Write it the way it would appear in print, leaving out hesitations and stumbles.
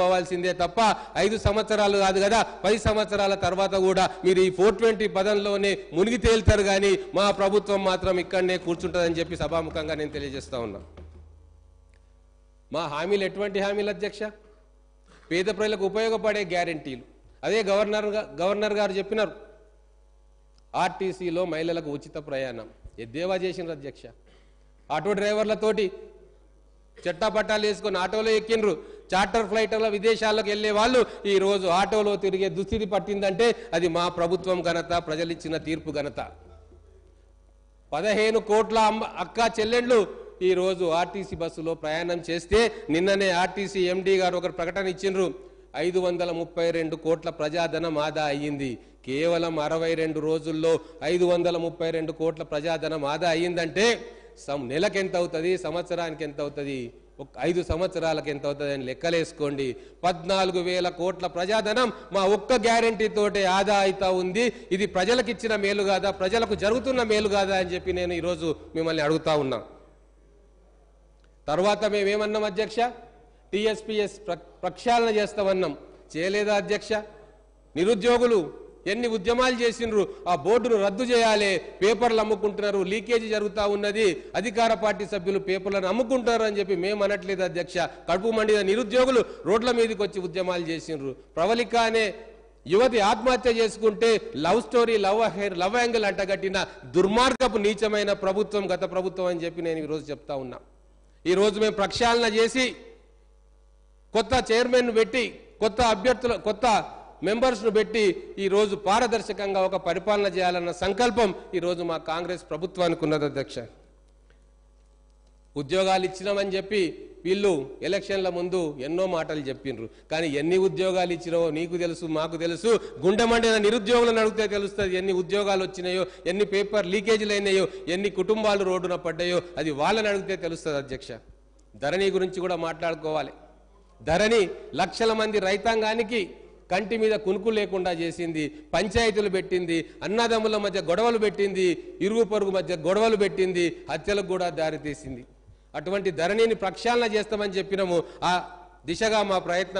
పెట్టుకోవాల్సిందే తప్ప 5 సంవత్సరాలు కాదు కదా 10 సంవత్సరాల తర్వాత కూడా మీరు ఈ 420 పదంలోనే మునిగి తేల్తారు కానీ మా ప్రభుత్వం మాత్రం ఇక్కడనే కూర్చుంటుందని చెప్పి సభాముఖంగా నేను తెలియజేస్తా ఉన్నా. మా హామీలు ఎటువంటి హామీలు అధ్యక్ష? పేద ప్రజలకు ఉపయోగపడే గ్యారెంటీలు. అదే గవర్నర్ గారు చెప్పినారు ఆర్టీసీలో మహిళలకు ఉచిత ప్రయాణం ఎద్దేవా చేసినారు అధ్యక్ష. ఆటో డ్రైవర్లతోటి చట్టాపట్టాలు వేసుకొని ఆటోలో ఎక్కిండ్రు. చార్టర్ ఫ్లైట్ల విదేశాలకు వెళ్ళే వాళ్ళు ఈరోజు ఆటోలో తిరిగే దుస్థితి పట్టిందంటే అది మా ప్రభుత్వం ఘనత, ప్రజలిచ్చిన తీర్పు ఘనత. 15 కోట్ల అక్క చెల్లెండ్లు ఈరోజు ఆర్టీసీ బస్సులో ప్రయాణం చేస్తే నిన్ననే ఆర్టీసీ ఎండీ గారు ఒక ప్రకటన ఇచ్చిండ్రు. 532 కోట్ల ప్రజాధనం ఆదా అయ్యింది. కేవలం 62 రోజుల్లో 532 కోట్ల ప్రజాధనం ఆదా అయ్యిందంటే నెలకు ఎంత అవుతుంది, సంవత్సరానికి ఎంత అవుతుంది, 5 సంవత్సరాలకు ఎంత అవుతుంది అని లెక్కలేసుకోండి. 14,000 కోట్ల ప్రజాధనం మా ఒక్క గ్యారెంటీ తోటే ఆదా అవుతా ఉంది. ఇది ప్రజలకు ఇచ్చిన మేలు కాదా, ప్రజలకు జరుగుతున్న మేలు కాదా అని చెప్పి నేను ఈరోజు మిమ్మల్ని అడుగుతా ఉన్నా. తర్వాత మేమేమన్నాం అధ్యక్ష? టీఎస్పీఎస్ ప్రక్షాళన చేస్తామన్నాం. చేయలేదా అధ్యక్ష? నిరుద్యోగులు ఎన్ని ఉద్యమాలు చేసిండ్రు. ఆ బోర్డును రద్దు చేయాలి, పేపర్లు అమ్ముకుంటున్నారు, లీకేజీ జరుగుతూ ఉన్నది, అధికార పార్టీ సభ్యులు పేపర్లను అమ్ముకుంటారు అని చెప్పి మేము అనట్లేదు అధ్యక్ష. కడుపు మండిన నిరుద్యోగులు రోడ్ల మీదకి వచ్చి ఉద్యమాలు చేసిండ్రు. ప్రవళిక అనే యువతి ఆత్మహత్య చేసుకుంటే లవ్ స్టోరీ, లవ్ యాంగిల్ అంటగట్టిన దుర్మార్గపు నీచమైన ప్రభుత్వం గత ప్రభుత్వం అని చెప్పి నేను ఈరోజు చెప్తా ఉన్నా. ఈరోజు మేము ప్రక్షాళన చేసి కొత్త చైర్మన్ పెట్టి కొత్త మెంబర్స్ను పెట్టి ఈరోజు పారదర్శకంగా ఒక పరిపాలన చేయాలన్న సంకల్పం ఈరోజు మా కాంగ్రెస్ ప్రభుత్వానికి ఉన్నది అధ్యక్ష. ఉద్యోగాలు ఇచ్చినామని చెప్పి వీళ్ళు ఎలక్షన్ల ముందు ఎన్నో మాటలు చెప్పిండ్రు. కానీ ఎన్ని ఉద్యోగాలు ఇచ్చినావో నీకు తెలుసు, మాకు తెలుసు. గుండె మండిన నిరుద్యోగులను అడిగితే తెలుస్తుంది ఎన్ని ఉద్యోగాలు వచ్చినాయో, ఎన్ని పేపర్ లీకేజీలు అయినాయో, ఎన్ని కుటుంబాలు రోడ్డున పడ్డాయో అది వాళ్ళని అడిగితే తెలుస్తుంది అధ్యక్ష. ధరణి గురించి కూడా మాట్లాడుకోవాలి. ధరణి లక్షల మంది రైతాంగానికి కంటి మీద కునుకు లేకుండా చేసింది, పంచాయతీలు పెట్టింది, అన్నదమ్ముల మధ్య గొడవలు పెట్టింది, ఇరుగు పొరుగు మధ్య గొడవలు పెట్టింది, హత్యలకు కూడా దారితీసింది. అటువంటి ధరణిని ప్రక్షాళన చేస్తామని చెప్పినాము. ఆ దిశగా మా ప్రయత్నం